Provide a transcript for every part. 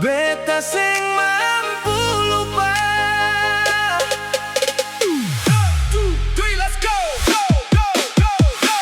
Beta sing mampu lupa. 1, 2, 3, let's go, go, go, go, go.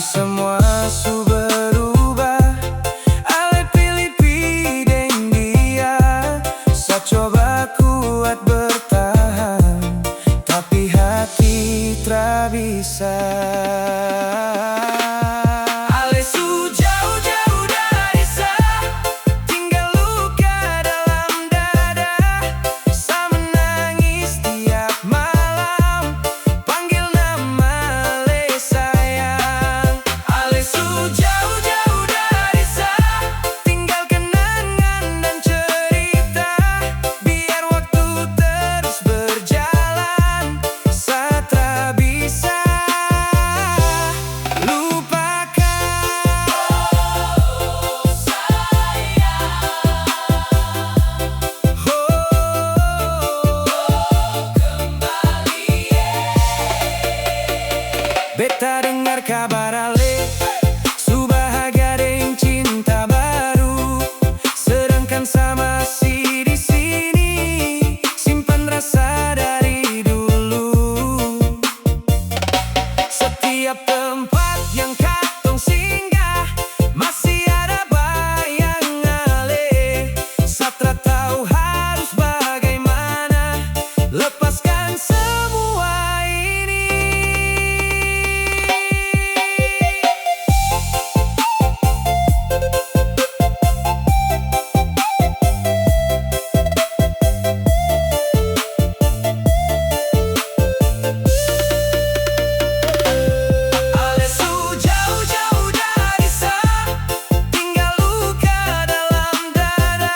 semua su berubah. Ale pilih pideng dia. Sa coba kuat bertahan, tapi hati tra bisa. Ale su jauh-jauh dari sa, tinggal luka dalam dada. Sa menangis tiap malam, panggil nama Ale sayang. Ale su jauh-jauh dari sa, tinggal kenangan dan cerita. Biar waktu terus berjalan, sa tra bisa beta dengar kabar Ale su bahagia deng cinta baru, sedangkan sa masih di sini simpan rasa dari dulu. Setiap tempat yang katong singgah masih ada bayang Ale. Sa tra tahu harus bagaimana lepaskan semua ini. Ale su jauh-jauh dari sa, tinggal luka dalam dada.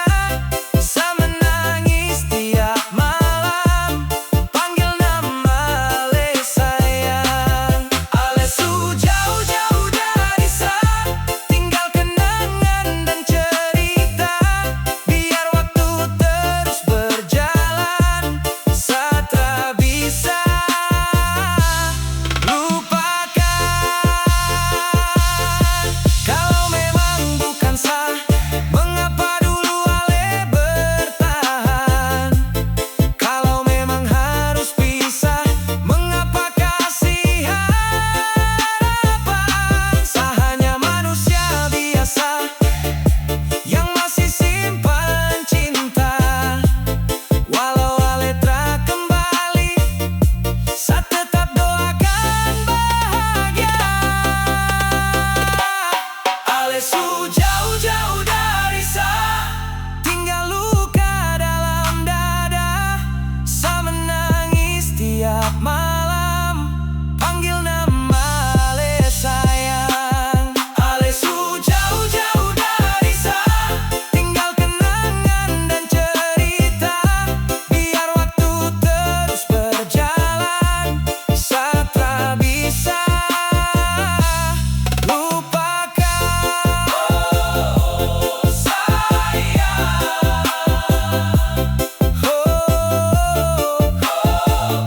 Sa menangis tiap malam, panggil nama Ale sayang. Ale su jauh-jauh dari sa, tinggal kenangan dan cerita. Biar waktu terus berjalan, sa tra bisa lupakan. Kalau memang bukan sa, mengapa dulu Ale bertahan? Kalau memang harus pisah, mengapa kasih harapan? Sa hanya manusia biasa yang masih simpan cinta. Walau Ale tra kembali, sa tetap doakan bahagia. Ale su jauh-jauh dari sa, tinggal luka dalam dada. Sa menangis tiap malam, panggil nama Ale sayang. Ale su jauh-jauh dari sa, tinggal kenangan dan cerita. Biar waktu terus berjalan, sa tra bisa lupakan. Oh sayang,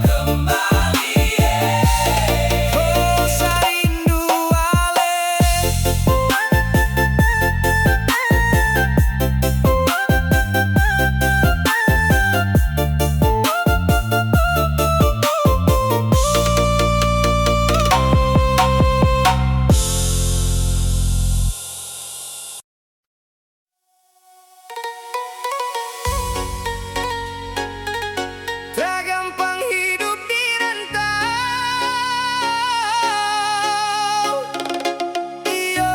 kembali sa rindu Ale. Tak gampang hidup di rantau. Iyo,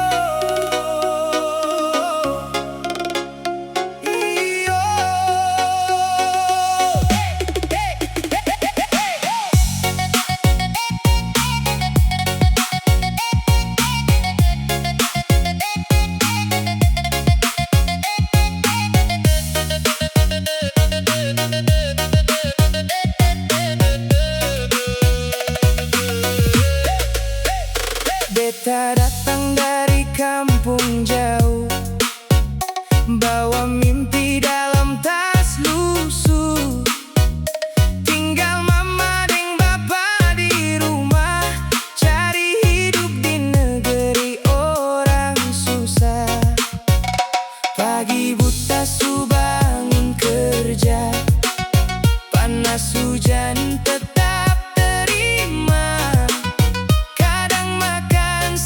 iyo. Beta datang dari kampung jauh, bawa mimpi dalam tas lusuh. Tinggal mama deng bapa di rumah, cari hidup di negeri orang susah. Pagi buta su bangun kerja, panas hujan tetap terima. Kadang makan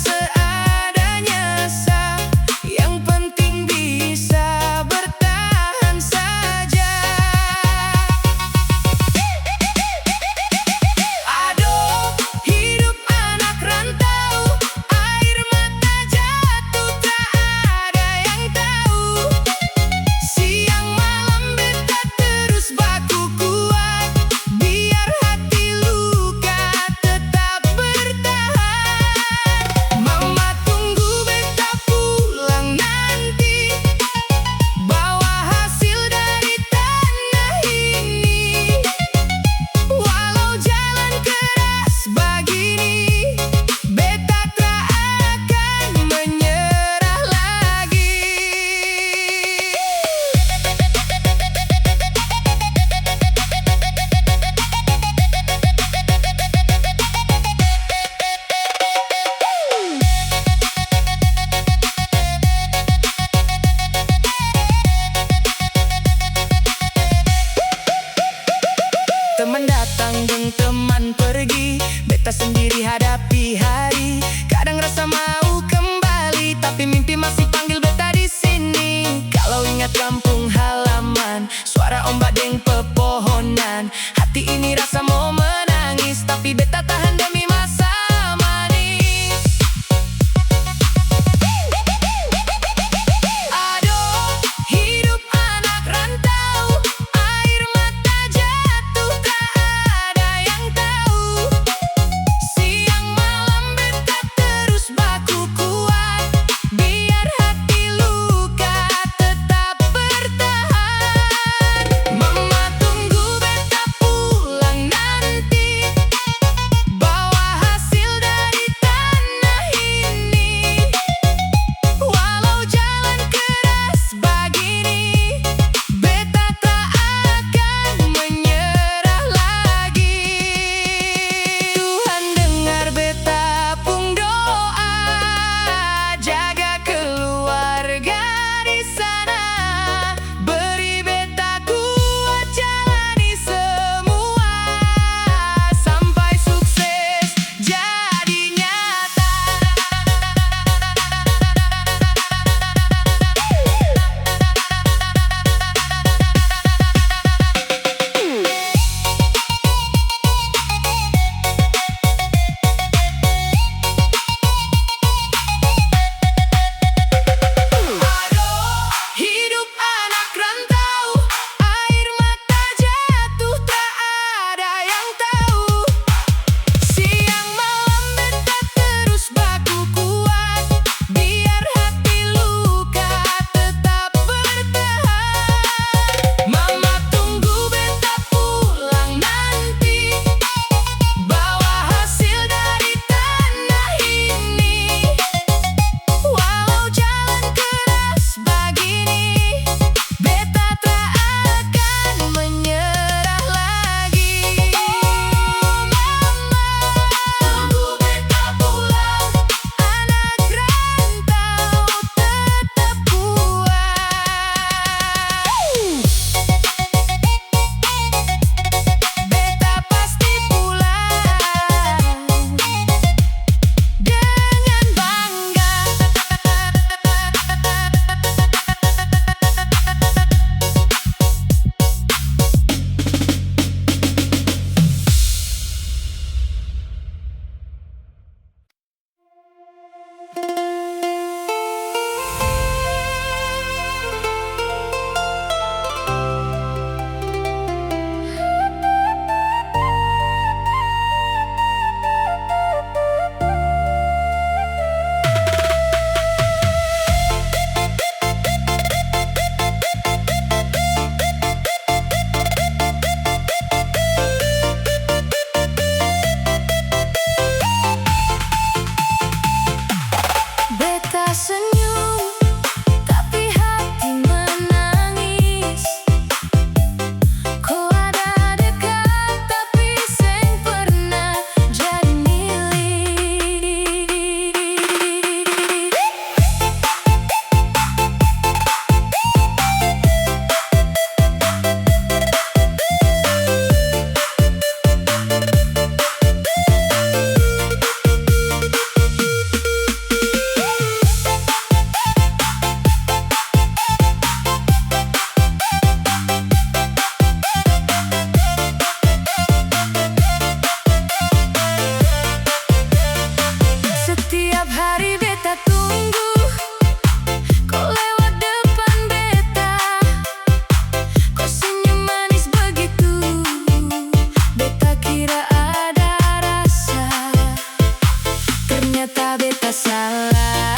beta salah.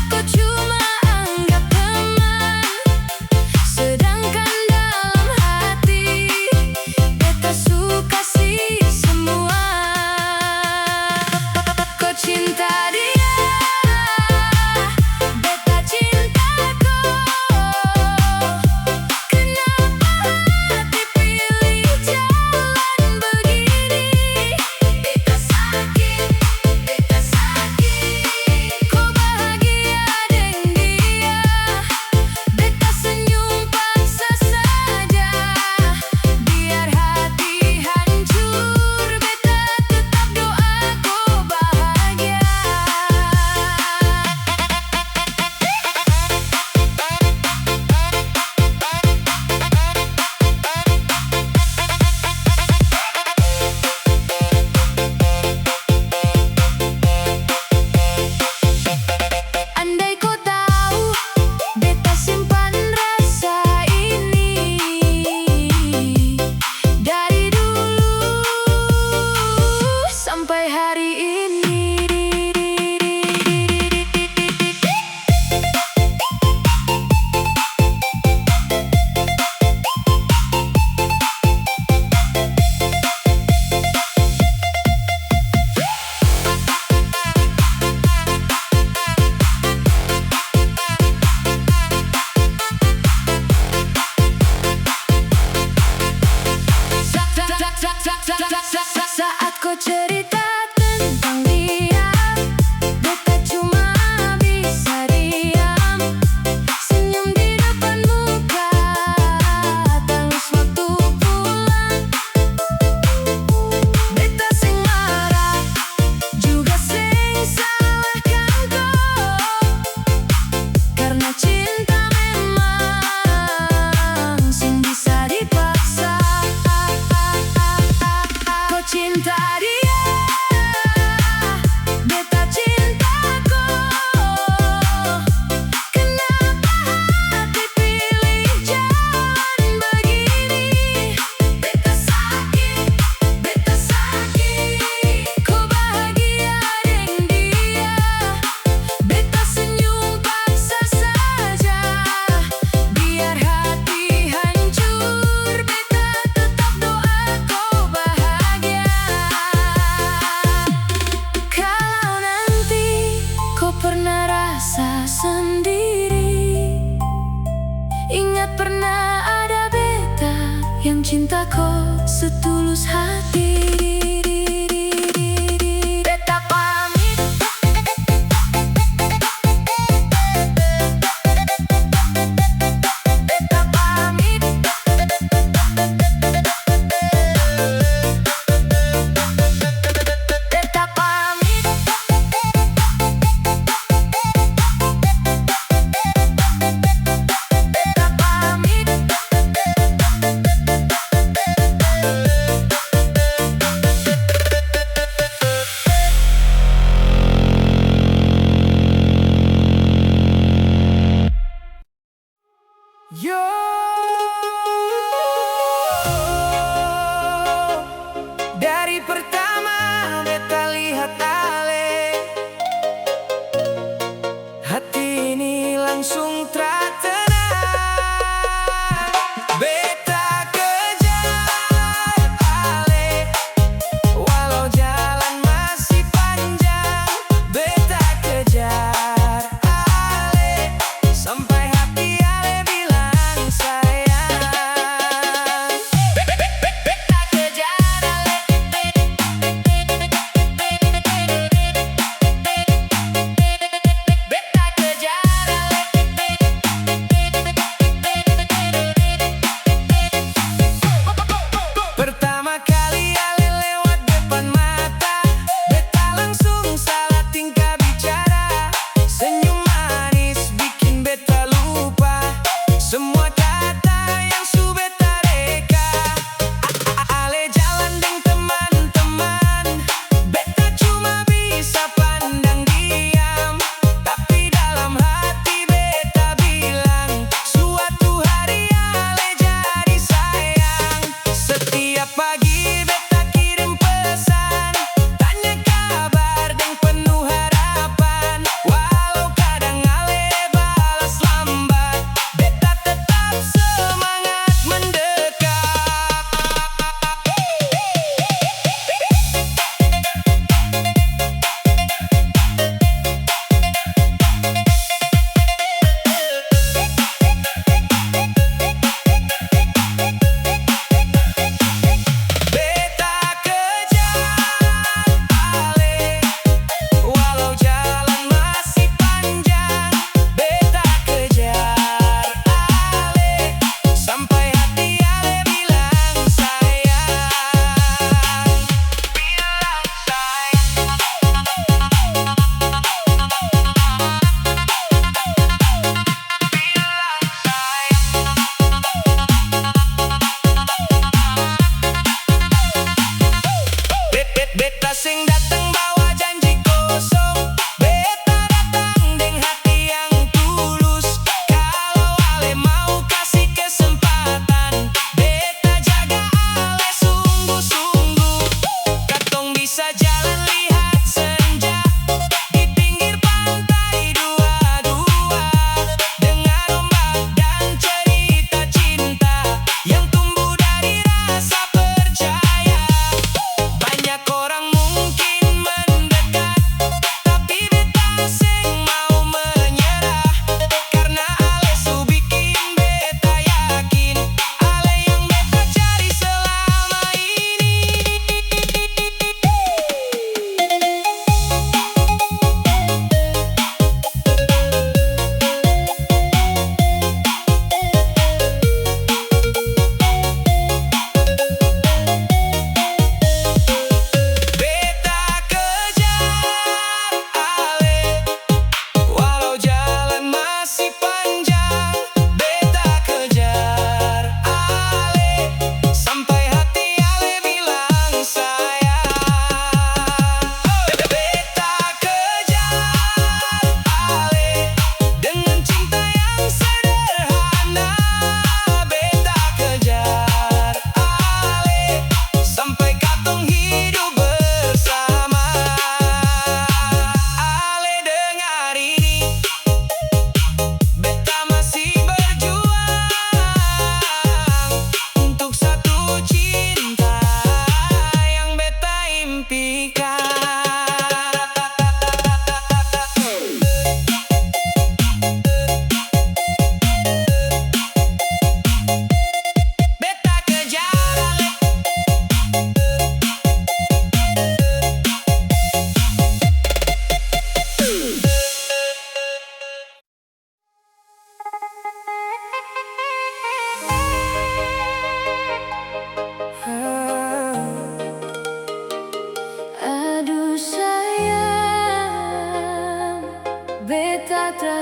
Kau cuma anggap teman, sedangkan dalam hati beta suka sih semua. Kau cinta dia, beta cinta kau. Kenapa hati pilih jalan begini? Beta sakit, kau bahagia dengan dia. Beta senyum paksa saja, biar hati hancur. Beta tetap doa kau bahagia. Andai kau tahu, beta simpan rasa ini dari dulu sampai hari ini. Saat kau cerita tentang dia, beta cuma bisa diam. Senyum di depan muka, tangis waktu pulang. Beta sing marah, juga sing salahkan kau, karena cinta memang sing bisa dipaksa. Kau cinta dia, beta cinta kau. Kenapa hati pilih jalan begini? Beta sakit, kau bahagia dengan dia. Beta senyum paksa saja, biar hati hancur. Beta tetap doa kau bahagia. Kalau nanti kau pernah rasa sendiri, ingat pernah ada beta yang cinta kau setulus hati. Beta pamit, beta pamit, beta pamit. Beta pamit.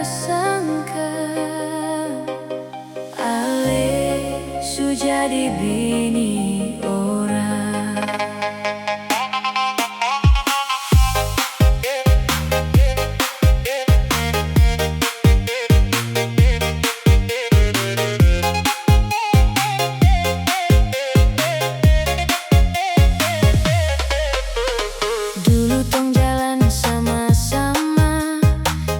sangka Ale su jadi bini orang. Dulu tong jalan sama-sama,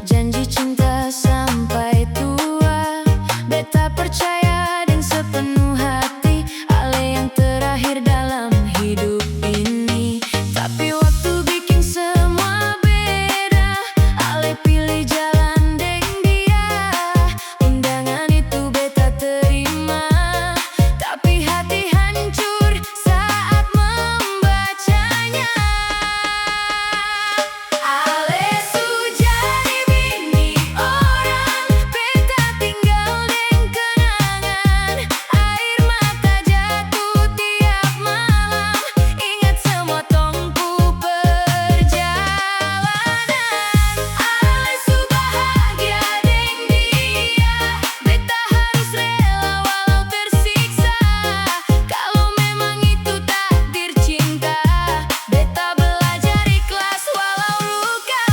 janji cinta sampai tua. Beta percaya dengan sepenuh hati Ale yang terakhir dalam hidup ini. Tapi waktu bikin semua beda, Ale pilih jalan deng dia. Undangan itu beta terima, tapi hati hancur saat membacanya. Ale su jadi bini orang, beta tinggal deng kenangan. Air mata jatuh tiap malam, ingat semua tongku perjalanan. Ale su bahagia deng dia, beta harus rela walau tersiksa. Kalau memang itu takdir cinta, beta belajar ikhlas walau luka.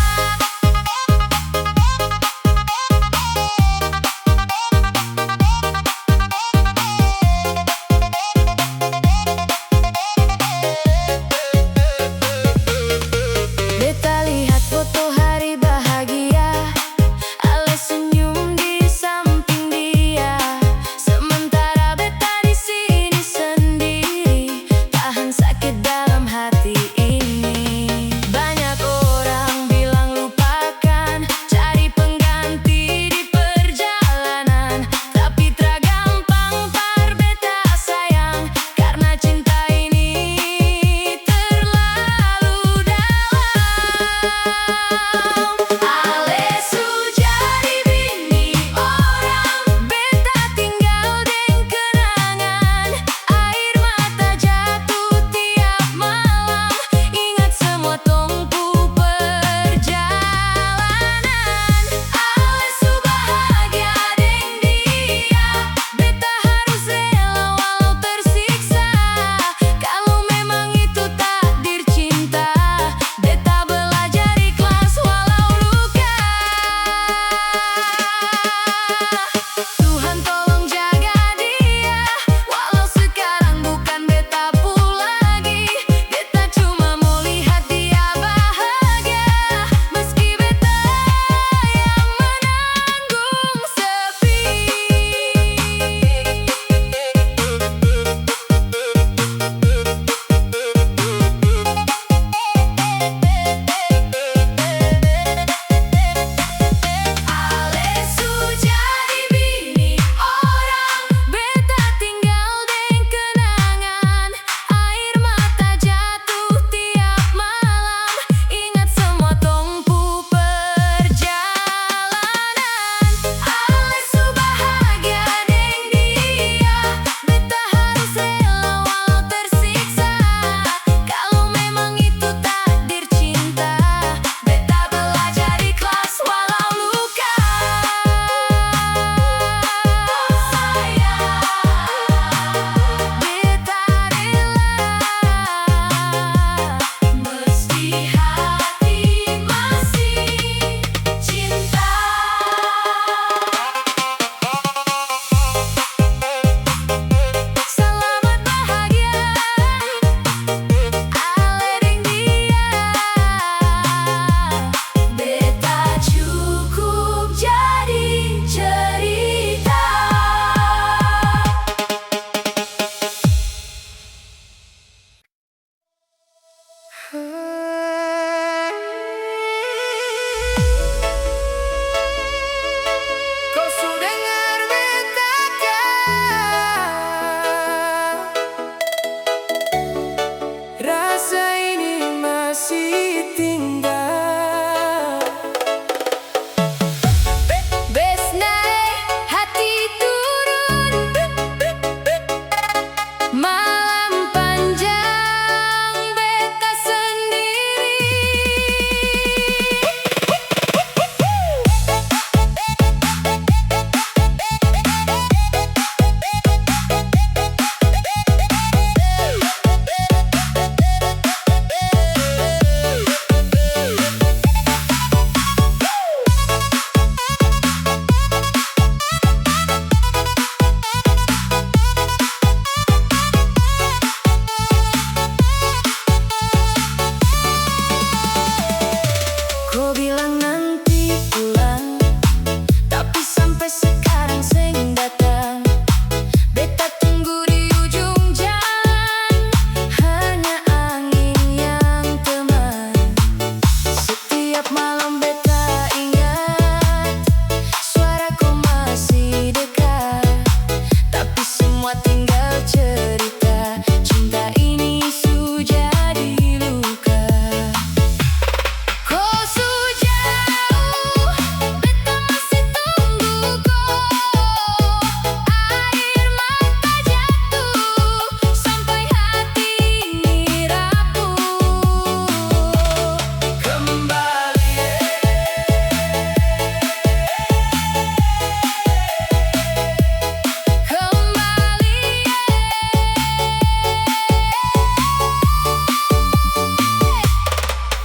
Beta lihat foto hari bahagia, Ale senyum di samping dia. Sementara beta di sini sendiri, tahan sakit dalam hati ini. Banyak orang bilang lupakan, cari pengganti di perjalanan. Tapi tra gampang par beta sayang, karena cinta ini terlalu dalam. Ale su jadi bini orang, beta tinggal deng kenangan. Air mata jatuh tiap malam, ingat semua tongku perjalanan. Ale su bahagia deng dia, beta harus rela walau tersiksa. Kalau memang itu takdir cinta, beta belajar ikhlas walau bilang nanti pulang, tapi sampai sekarang seng datang. Beta tunggu di ujung jalan, hanya angin yang teman. Setiap malam beta ingat, suara kau masih dekat, tapi semua tinggal cerita. Cinta ini sudah jadi luka. Kau sudah jauh, beta masih tunggu kau. Air mata jatuh, sampai hati ini rapuh. Kembali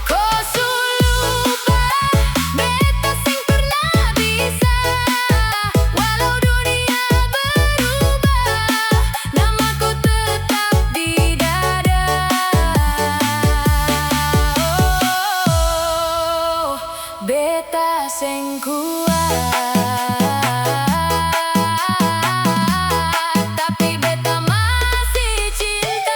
Kau lupa, beta sing pernah bisa. Walau dunia berubah, namaku tetap di dada. Oh, beta sing kuat, tapi beta masih cinta.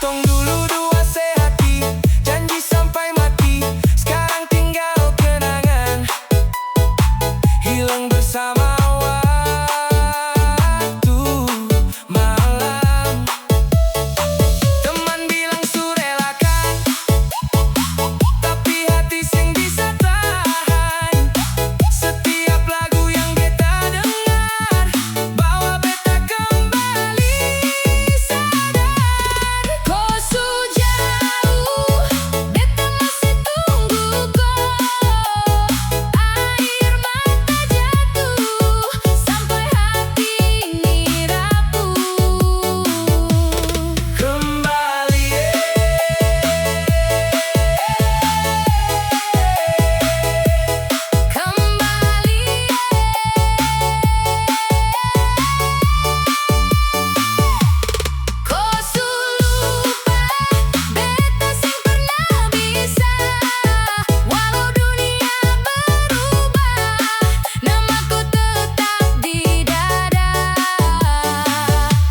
Tong dulu dua sehati, janji sampai mati. Sekarang tinggal kenangan, hilang bersama waktu malam. Teman bilang surelakan, tapi hati sing bisa tahan. Setiap lagu yang beta dengar, bawa beta kembali sadar. Kau sudah jauh, beta masih tunggu kau. Air mata jatuh, sampai hati ini rapuh. Kembali Kau lupa, beta sing pernah bisa. Walau dunia berubah, namaku tetap di dada.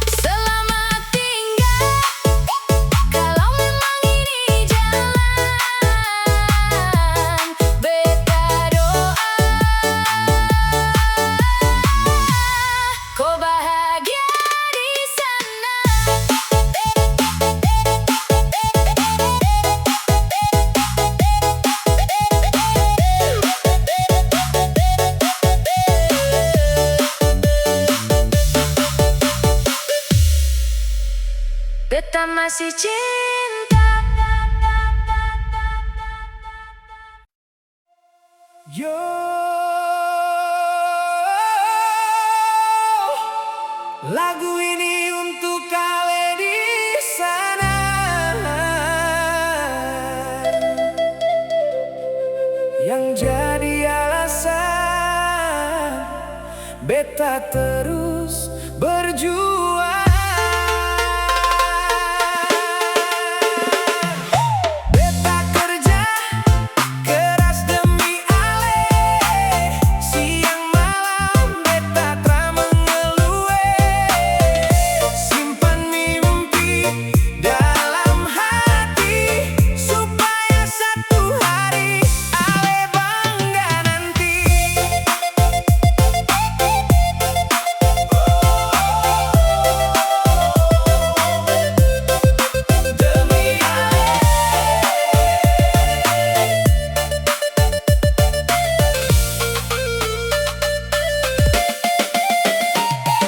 Selamat tinggal, kalau memang ini jalan. Beta doa kau bahagia di sana. Beta masih cinta. yo, lagu ini untuk kalian di sana yang jadi alasan beta terus berjuang. Beta kerja keras demi ale, siang malam beta tra mengeluh. Simpan mimpi dalam hati, supaya satu hari ale bangga nanti. Demi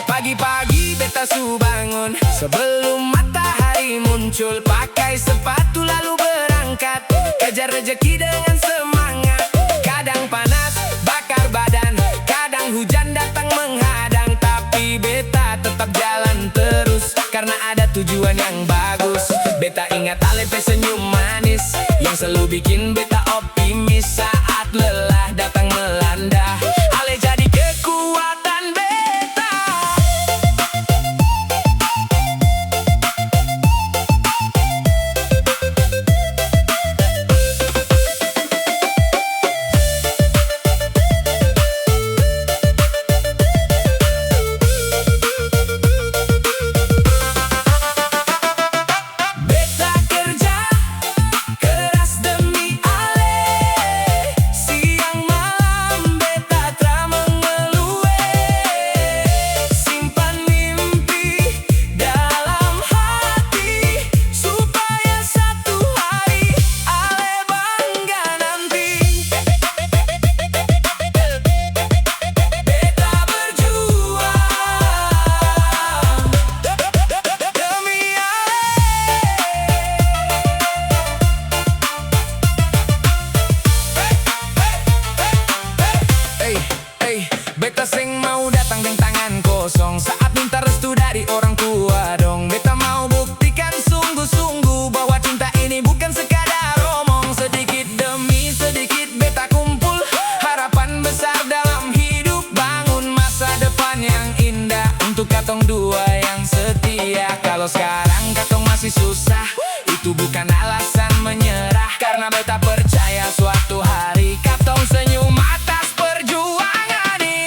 pagi-pagi beta su bangun, sebelum matahari muncul. Pakai sepatu lalu berangkat, kejar rejeki dengan semangat. Kadang panas bakar badan, kadang hujan datang menghadang, tapi beta tetap jalan terus karena ada tujuan yang bagus. Beta ingat Alepe senyum manis yang selalu bikin beta optimis saat lelah datang melanda. Beta seng mau datang dengan tangan kosong saat minta restu dari orang tua dong. Beta mau buktikan sungguh-sungguh bahwa cinta ini bukan sekadar omong. Sedikit demi sedikit beta kumpul harapan besar dalam hidup, bangun masa depan yang indah untuk katong dua yang setia. Kalau sekarang katong masih susah, itu bukan alasan menyerah, karena beta percaya suatu hari katong senyum atas perjuangan ini.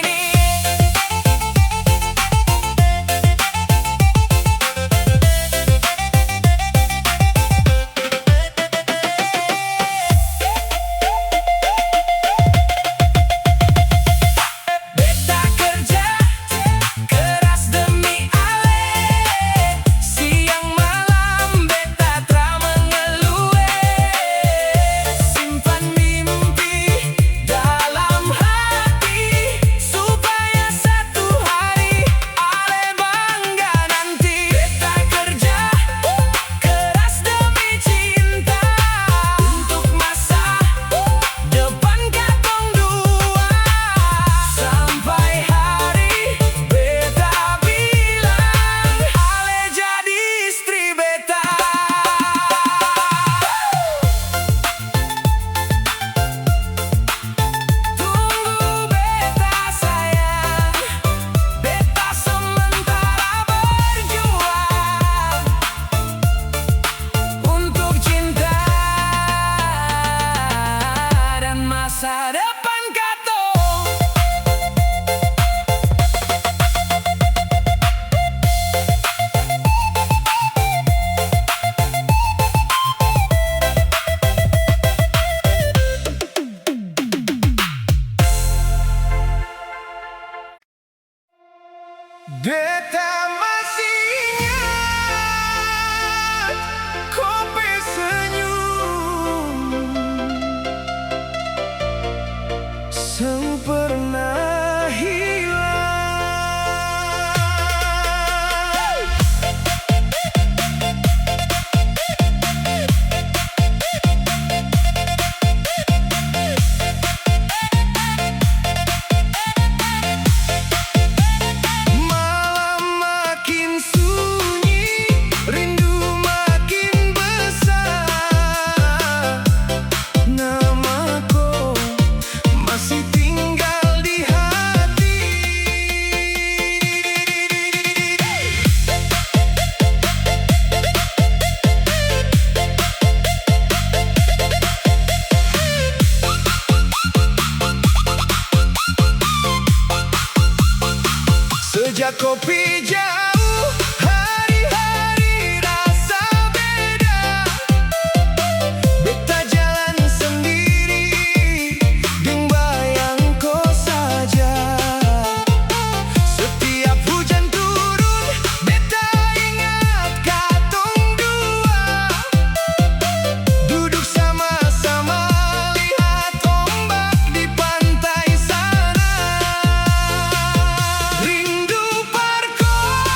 Beta kerja keras demi ale, siang malam beta tra mengeluh. Simpan mimpi dalam hati supaya satu hari ale bangga nanti. Beta kerja keras demi cinta untuk masa depan katong dua, sampai hari beta bilang ale jadi istri beta. Tunggu beta sayang, beta sementara berjuang untuk cinta dan masa depan katong. Beta masih ingat kopi senyum sempurna hilang. Malam makin sunyi, rindu makin besar. Namaku masih tinggal di hati. Sejak kopi jauh, hari-hari rasa beda. Beta jalan sendiri, deng bayang kau saja. Setiap hujan turun, beta ingat katong dua. Duduk sama-sama, lihat ombak di pantai sana. Rindu perkosa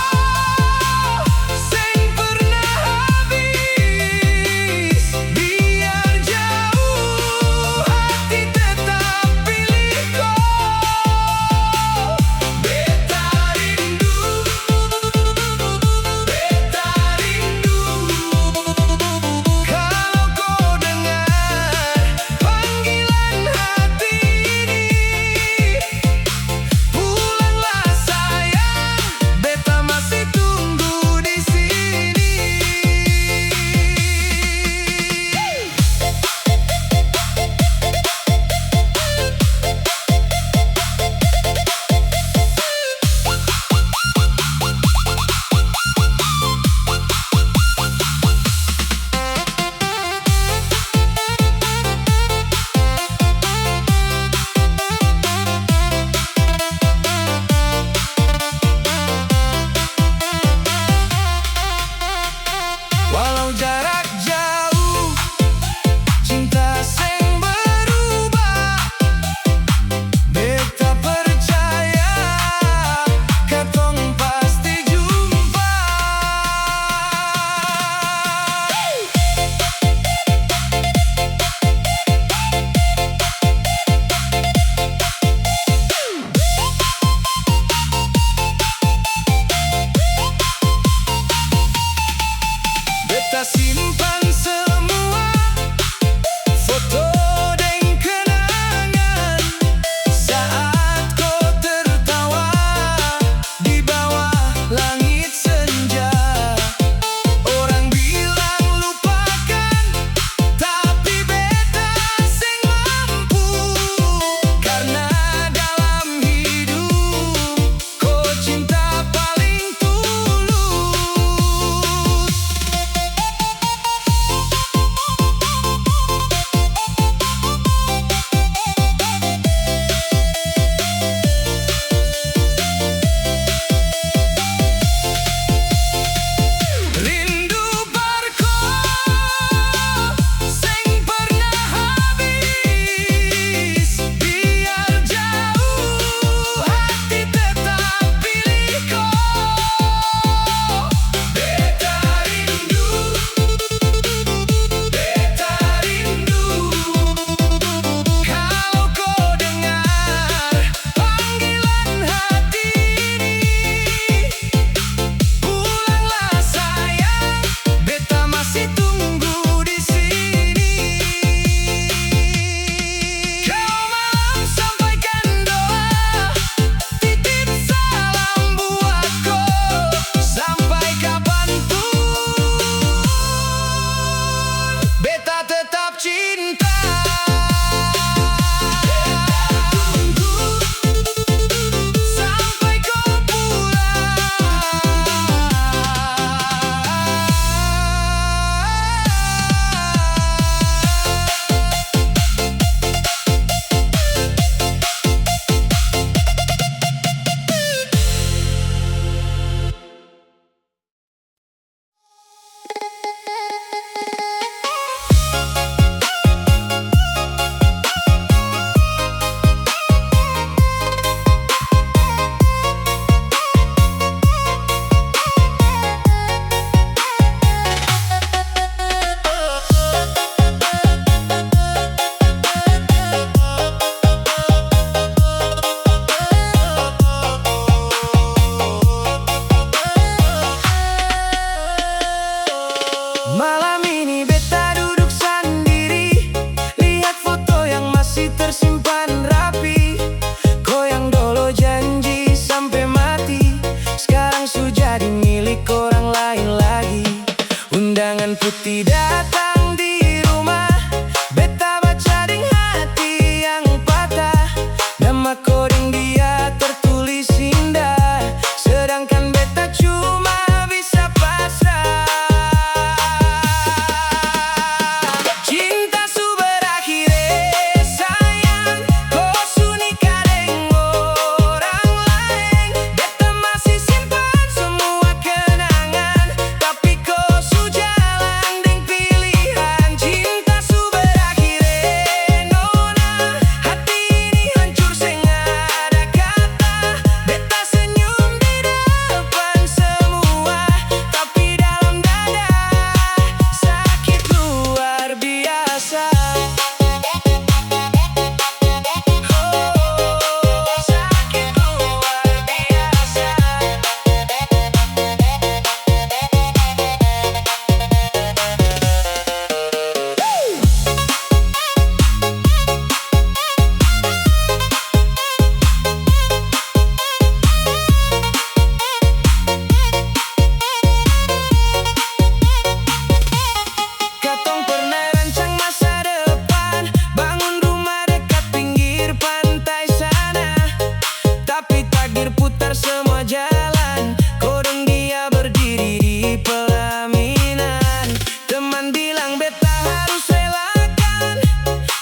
terakhir putar semua jalan. Kodong dia berdiri di pelaminan. Teman bilang beta harus relakan,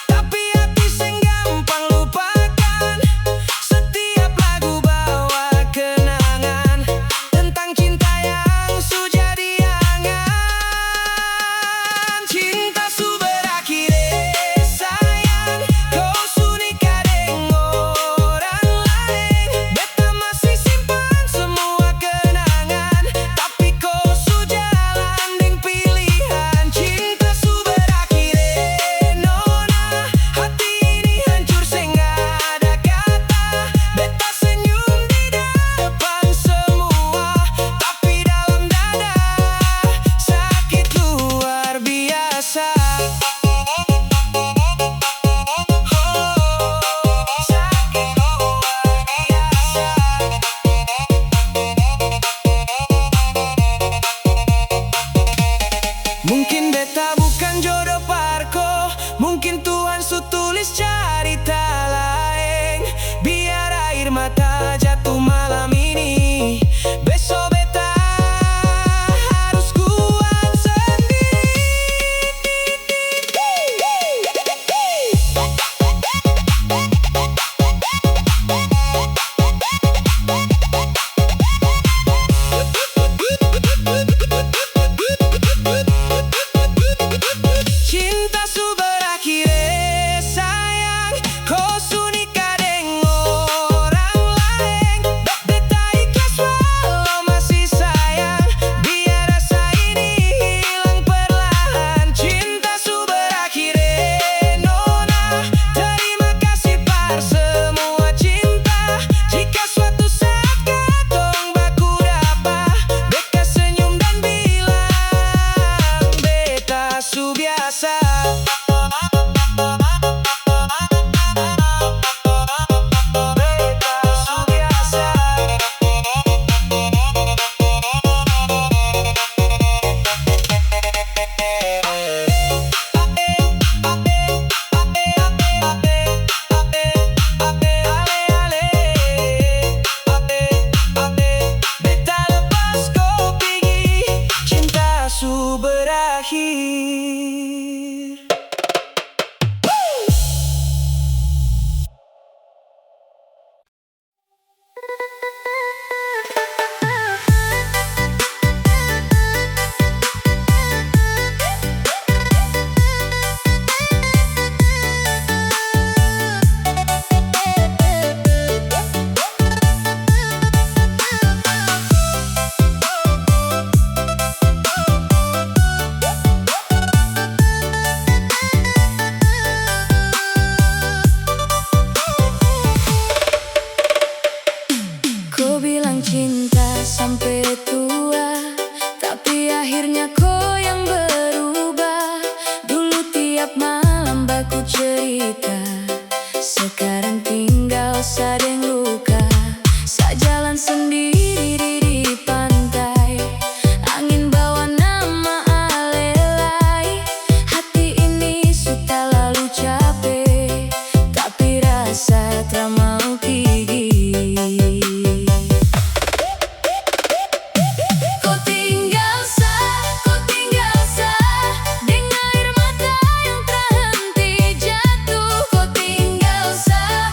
tapi hati seng gampang lupakan. Setiap lagu bawa kenangan tentang cinta yang su jadi angan. Cinta su berakhir sayang, kau su nikah deng orang lain. Beta masih simpan semua kenangan, tapi kau su jalan deng pilihan. Cinta su berakhir nona, hati ini hancur seng ada kata. Beta senyum di depan semua, tapi dalam dada sakit luar biasa. Sakit luar biasa. Mungkin beta bukan jodoh parko, mungkin Tuhan su tulis cerita lain. Biar air mata jatuh malam ini, besok beta harus kuat sendiri. Cinta su berakhir sayang, kau su nikah deng orang lain. Beta ikhlas walau masih sayang, biar rasa ini hilang perlahan. Cinta su berakhir nona, terima kasih par semua cinta. Jika suatu saat katong baku dapa, beta senyum dan bilang beta su biasa. Beta su biasa. Beta lepas kau pergi, cinta su berakhir. Kau bilang cinta sampai tua, tapi akhirnya kau yang berubah. Dulu tiap malam baku cerita, sekarang tinggal sadeng luka. Sajalan sendiri di pantai, angin bawa nama alelai. Hati ini sudah lalu capek, tapi rasa tak mau pergi. Kau tinggal sah dengan air mata yang tak henti jatuh. Kau tinggal sah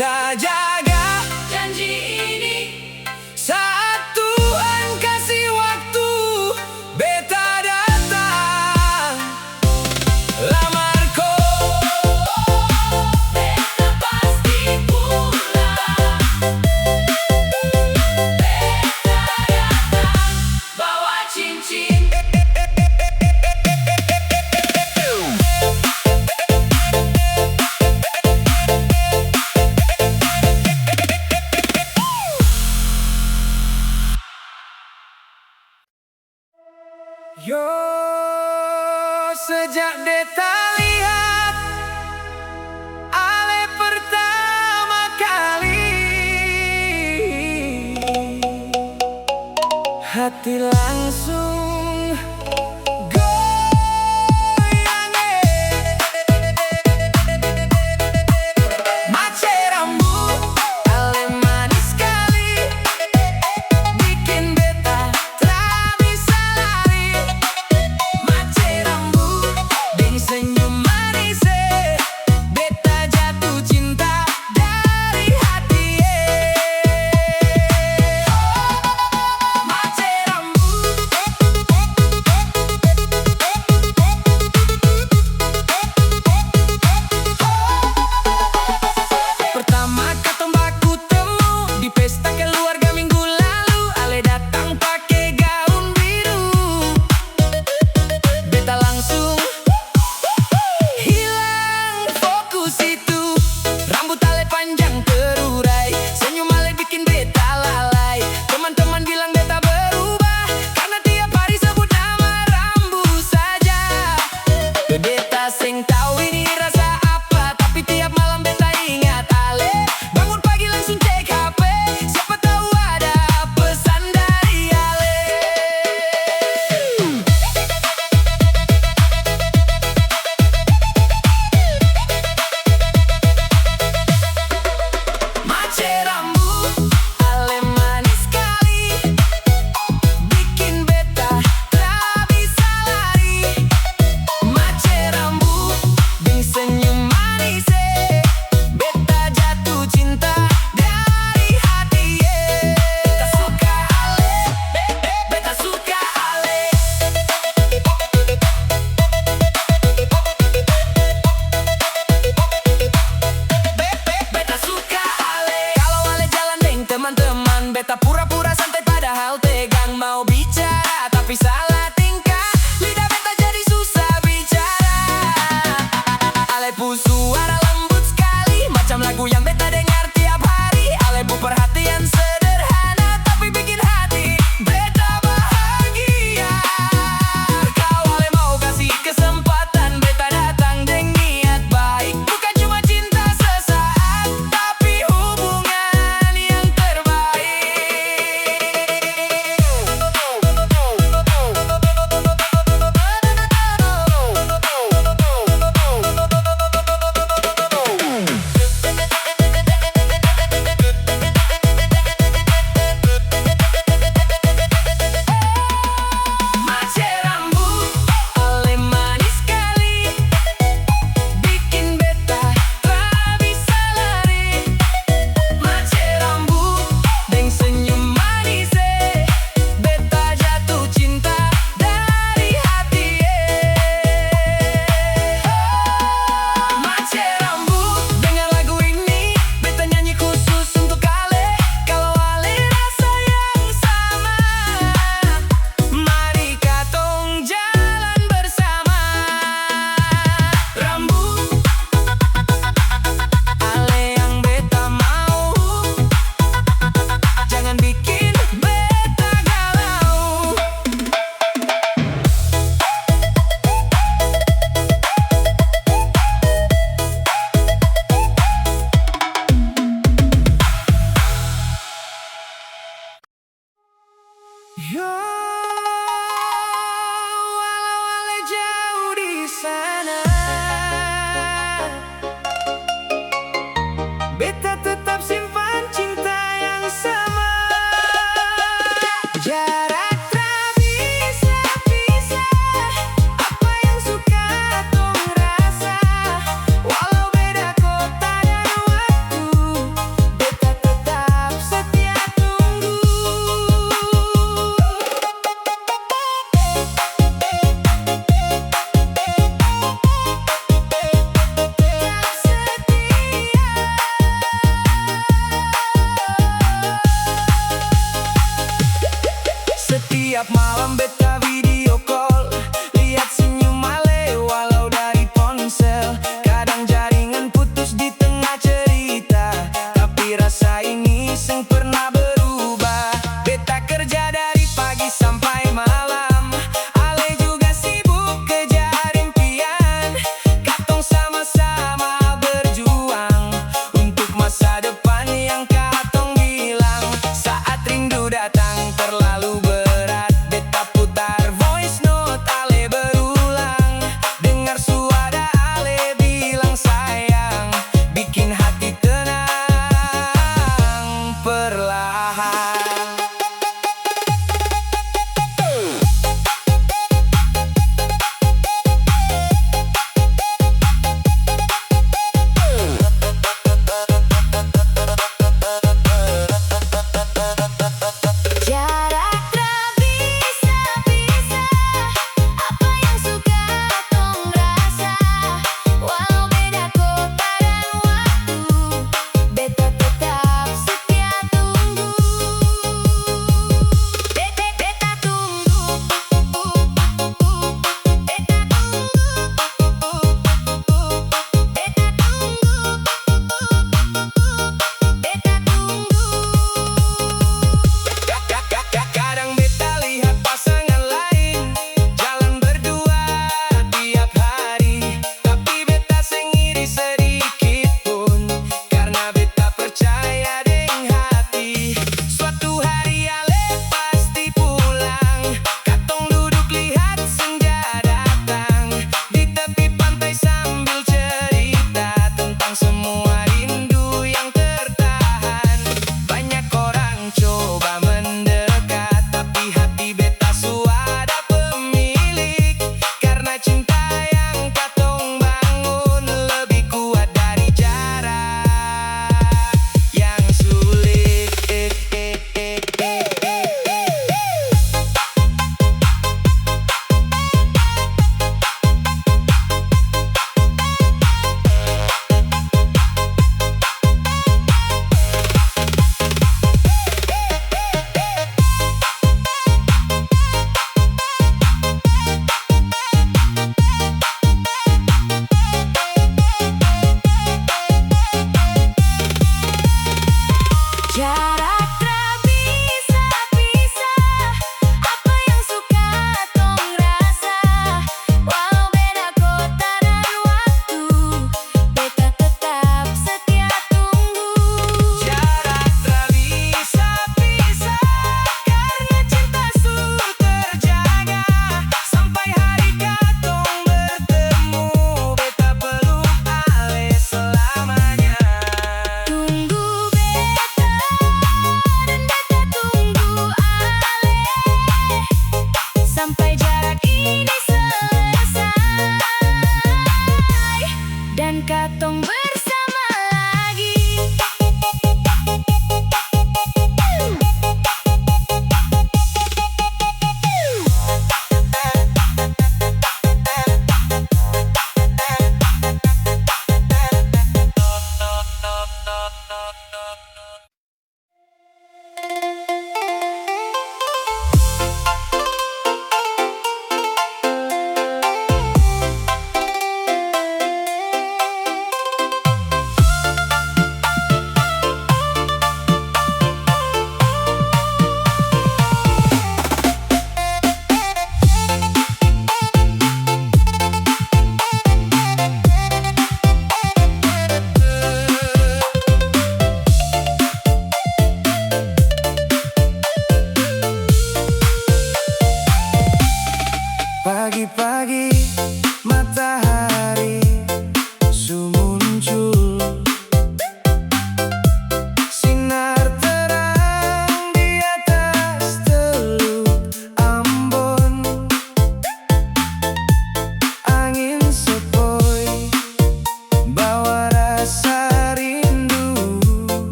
beta jaga Janji ini saat Tuhan kasih waktu, beta datang lamar kau. beta pasti pulang. Beta datang bawa cincin. Yo, sejak beta lihat Ale pertama kali, hati langsung goyang. Mace rambut, Ale manis sekali, bikin beta tak bisa lari. Mace rambut, ding senyum manis, beta jatuh cinta dari hati. Mace rambut,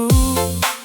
maju.